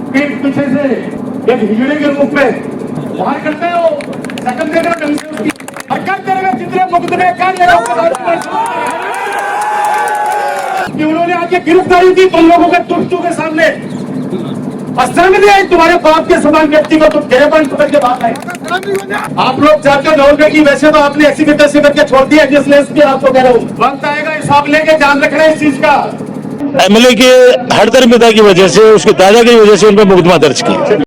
पीठ पीछे से एक हिजड़े के रूप में बाहर करते हो, सकल देना ढंग से उसकी हरकत करेगा, जितने मुकदमे कर लेगा कि उन्होंने आके गिरफ्तारी की तुम लोगों के तुर्तों के सामने असर में आई, तुम्हारे बाप के समान व्यक्ति को तुम गिरफ्तार पकड़ के बात है। आप लोग चाहते हो दौड़ की, वैसे तो आपने ऐसी तैसी करके छोड़ दिया, जिसलिए आपको कह रहा हूँ वक्त आएगा हिसाब लेके, ध्यान रखना इस चीज का। एमएलए के हड़दर्मिता की वजह से, उसके दादा की वजह से उन पर मुकदमा दर्ज किया।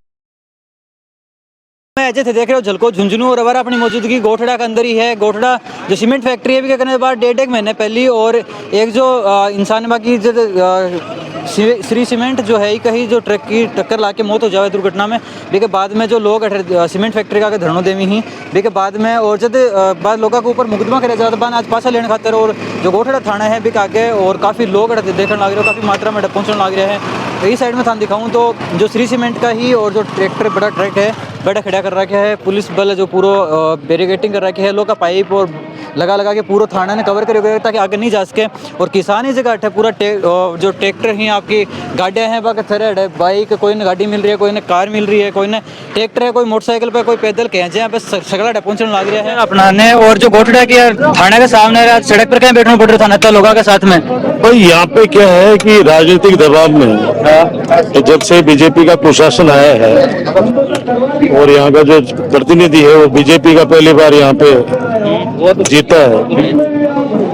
मैं अजय थे, देख रहे हो झलको झुंझुनू और अवर अपनी मौजूदगी गोठड़ा के अंदर ही है। गोठड़ा जो सीमेंट फैक्ट्री है भी करने के बाद 1.5 महीने पहले, और एक जो इंसान बाकी जो श्री सीमेंट जो है ही कहीं जो ट्रक की टक्कर लाके मौत हो जाए दुर्घटना में भी के बाद में जो लोग सीमेंट फैक्ट्री का धरणों देवी ही भी के बाद में और जब बाद लोगों के ऊपर मुकदमा कराया जाता बाद आज पासा लेने खातर, और जो गोठड़ा थाना है भी आगे और काफ़ी लोग देखने लग रहे हो, काफ़ी मात्रा में पहुँचने लग रहे हैं। इस साइड में थाना दिखाऊँ तो जो श्री सीमेंट का ही और जो ट्रैक्टर बड़ा ट्रक है बड़ा खड़ा कर रखा है, पुलिस बल जो पूरा बैरिकेटिंग कर रखी है, लोग का पाइप और लगा के पूरा थाना ने कवर करे ताकि आगे नहीं जा सके। और किसान ही जगह है पूरा जो ट्रैक्टर ही आपकी गाड़ियाँ हैं बाकी थ्रेड है, बाइक कोई ने गाड़ी मिल रही है, कोई ने कार मिल रही है, कोई ने ट्रैक्टर है, कोई मोटरसाइकिल पे, कोई पैदल कहें यहाँ पे सगला पहुँचने लग रहा है अपनाने। और जो गोठड़ा की थाना के सामने सड़क पर कहीं बैठना पड़ रहा थाना तो लोगों के साथ में। भाई यहाँ पे क्या है कि राजनीतिक दबाव में तो जब से बीजेपी का प्रशासन आया है और यहाँ का जो प्रतिनिधि है वो बीजेपी का पहली बार यहाँ पे जीता है,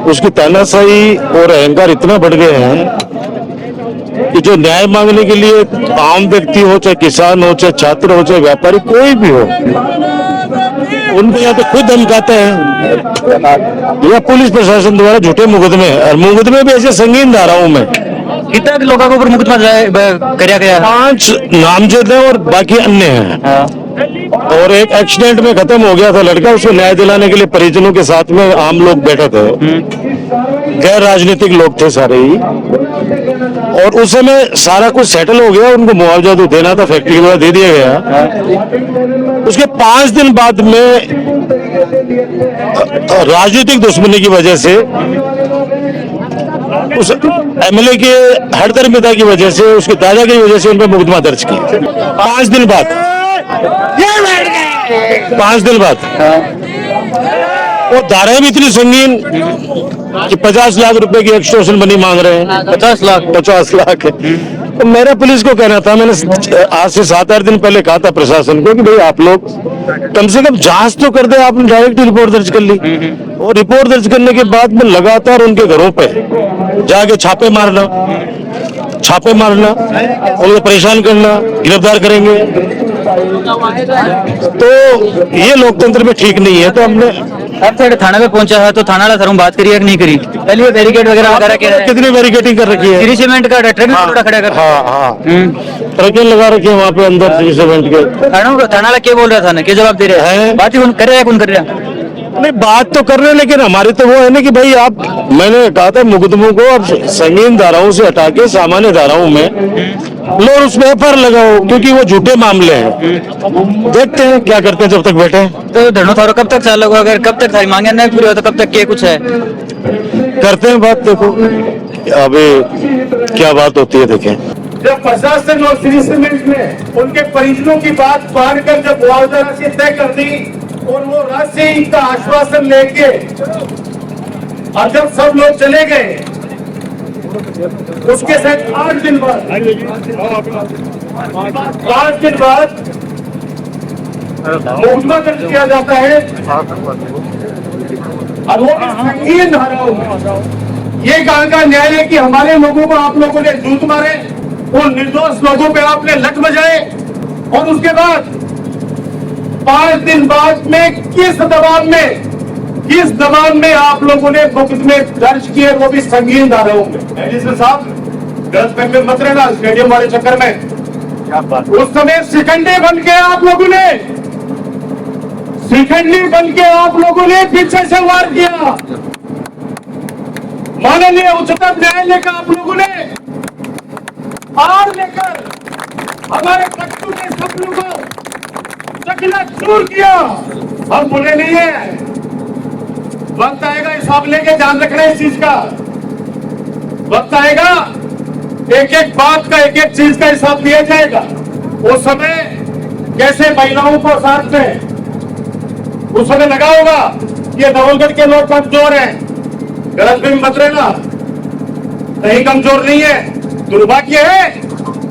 उसकी तानाशाही और अहंकार इतना बढ़ गए हैं कि जो न्याय मांगने के लिए आम व्यक्ति हो, चाहे किसान हो, चाहे छात्र हो, चाहे व्यापारी कोई भी हो, उनको यहाँ पे खुद धमकाते हैं या पुलिस प्रशासन द्वारा झूठे मुकदमे, और मुकदमे भी ऐसे संगीन धाराओं में। कितना लोगों के ऊपर मुकदमा कराया गया? 5 नामजद है और बाकी अन्य हैं। और एक एक्सीडेंट में खत्म हो गया था लड़का, उसको न्याय दिलाने के लिए परिजनों के साथ में आम लोग बैठे थे, गैर राजनीतिक लोग थे सारे ही, और उस समय सारा कुछ सेटल हो गया, उनको मुआवजा तो देना था, फैक्ट्री द्वारा दे दिया गया। उसके 5 दिन बाद में राजनीतिक दुश्मनी की वजह से, उस एमएलए के हड़दर्मिता की वजह से, उसके दादा की वजह से उन पर मुकदमा दर्ज किया। 5 दिन बाद 5 दिन बाद वो धाराएं भी इतनी संगीन कि 50 लाख रुपए की एक्सटॉर्शन मनी मांग रहे हैं। 50 लाख तो मेरा पुलिस को कहना था, मैंने आज से 7-8 दिन पहले कहा था प्रशासन को कि भाई आप लोग कम से कम जांच तो कर दे। आपने डायरेक्ट रिपोर्ट दर्ज कर ली, और रिपोर्ट दर्ज करने के बाद में लगातार उनके घरों पे जाके छापे मारना, उनको परेशान करना, गिरफ्तार करेंगे, तो ये लोकतंत्र में ठीक नहीं है। तो हमने अब थाना पे पहुंचा है तो थाना वाला बात करी है कि नहीं करी? पहले बैरिकेड वगैरह कितनी बैरिकेडिंग कर रखी है? श्री सीमेंट का ट्रक थोड़ा खड़ा कर, हाँ ट्रकें लगा रखी है वहाँ पे अंदर श्री सीमेंट के। थाना वाला क्या बोल रहा था, क्या जवाब दे रहे हैं? बात ही कर रहा है, कौन कर रहा है? नहीं, बात तो कर रहे हैं, लेकिन हमारी तो वो है ना कि भाई आप, मैंने कहा था मुकदमों को अब संगीन धाराओं से हटा के सामान्य धाराओं में लो, उसमें एफआईआर लगाओ, क्योंकि वो झूठे मामले हैं। देखते हैं क्या करते हैं जब तक बैठे। तो धरना थारो कब तक चालू होगा? अगर कब तक थारी मांगे नहीं पूरी हो तो कब तक क्या कुछ है करते हैं बात। देखो अभी क्या बात होती है, देखें। जब प्रशासन और श्री सीमेंट ने उनके परिजनों की बात मानकर जब मुआवजा राशि तय कर दी और वो राशि का आश्वासन लेके और जब सब लोग चले गए, उसके साथ 8 दिन बाद मुकदमा दर्ज किया जाता है, और वो संगीन धाराओं में। ये कहाँ का न्याय है कि हमारे लोगों को आप लोगों ने जूत मारे, उन निर्दोष लोगों पे आपने लठ बजाए, और उसके बाद 5 दिन बाद में किस दबाव में आप लोगों ने मुकदमे दर्ज किए, वो भी संगीन धाराओं में। एडिशनल साहब गलत फहमी मत रहना स्टेडियम वाले चक्कर में। उस समय शिकंडी बन के आप लोगों ने पीछे से वार किया। माननीय उच्चतम न्यायालय का आप लोगों ने आड़ लेकर हमारे बच्चों के सपनों को चकनाचूर किया। हम बोले नहीं है, वक्त आएगा हिसाब लेके, ध्यान रखना इस चीज का। वक्त आएगा, एक एक बात का, एक एक चीज का हिसाब दिया जाएगा। उस समय कैसे महिलाओं को साथ में उस समय लगा होगा कि ये नवलगढ़ के लोग कमजोर हैं। गलत भी मत रहना, कहीं कमजोर नहीं है। दुर्भाग्य है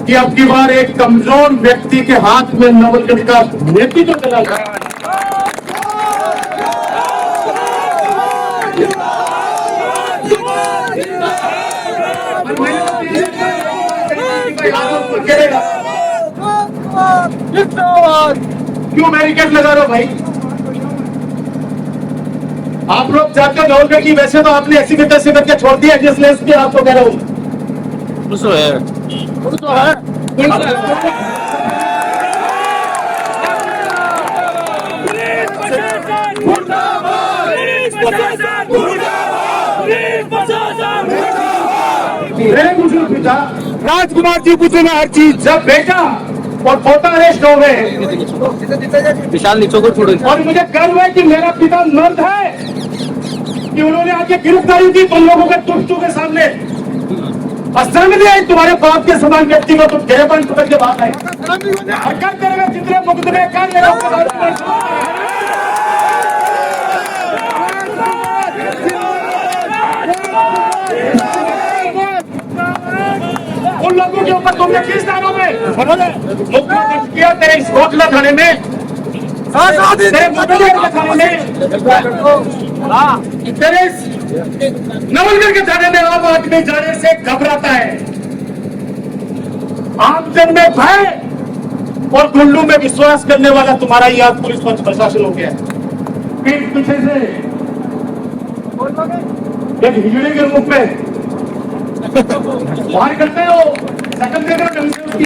कि अब की बार एक कमजोर व्यक्ति के हाथ में नवलगढ़ का नेतृत्व चला गया। क्यों बैरिकेड लगा रहे हो भाई? आप लोग जाते हो नवलगढ़ की, वैसे तो आपने ऐसी तैसी करके छोड़ दिया, जिसने इसलिए आपको कह रहा हूं। मुझे पिता राजकुमार जी पूछे ना हर चीज। जब बेटा और पोता अरेस्ट हो गए, विशाल नीचों को छोड़ो। और मुझे गर्व है कि मेरा पिता मर्द है कि उन्होंने आके गिरफ्तारी की तुम लोगों के तुष्टों के सामने। और शर्म नहीं आई तुम्हारे बाप के समान व्यक्ति को तुम गिरफ्तार पकड़ के बात आए। और कर तेरे जितने मुकदमे कर ले उन लोगों के ऊपर तुमने किस थानों में मुकदमा दर्ज किया? तेरे इस कोटला थाने में, तेरे मुकदमे के थाने में, तेरे नवलगढ़ के थाने में आम आदमी जाने से घबराता है। आम जन में भय और गुंडों में विश्वास करने वाला तुम्हारा ही आज पुलिस प्रशासन हो गया। पीठ पीछे से एक हिजड़े के रूप में बाहर करते हो, सकल देकर ढंग से उसकी,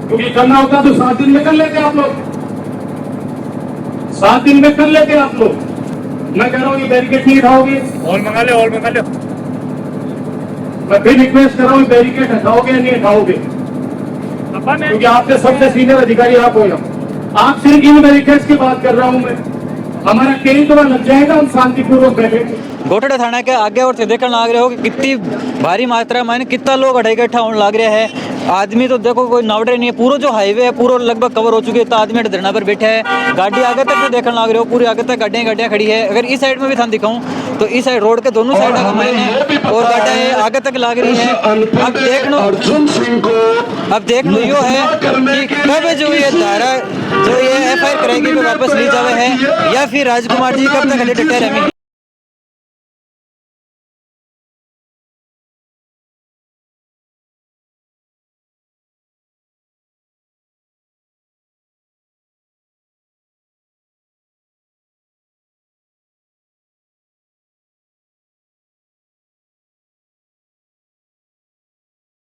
क्योंकि करना होता तो 7 दिन में कर लेते आप लोग, 7 दिन में कर लेते आप लोग। मैं कह रहा हूँ ये बैरिकेड नहीं हटाओगे, हॉल मंगा लो, हॉल मंगा लो। मैं फिर रिक्वेस्ट कर रहा हूँ बैरिकेड हटाओगे या नहीं हटाओगे, क्योंकि आपके सबसे सीनियर अधिकारी आप हो। आप सिर्फ इन बैरिकेड की बात कर रहा हूँ मैं, हमारा कहीं तो लग जाएगा, हम शांतिपूर्वक बैठे। गोठड़ा थाना के आगे और देखने लग रहे हो कि कितनी भारी मात्रा में कितना लोग इकट्ठा होने लग रहे हैं। आदमी तो देखो कोई नवड़े नहीं है, पूरा जो हाईवे है पूरा लगभग कवर हो चुकी है। तो आदमी धरना पर बैठे है, गाड़ी आगे तक देखने लग रहे हो, पूरी आगे तक गाड़ियाँ खड़ी है। अगर इस साइड में भी थान दिखाऊं तो इस साइड रोड के दोनों साइड और गाड़ियाँ आगे तक लग रही है। अब देख लो यो है कि कब जो ये धारा जो ये FIR करेगी तो वापस ली जावे है, या फिर राजकुमार जी कब तक डटे रहेंगे।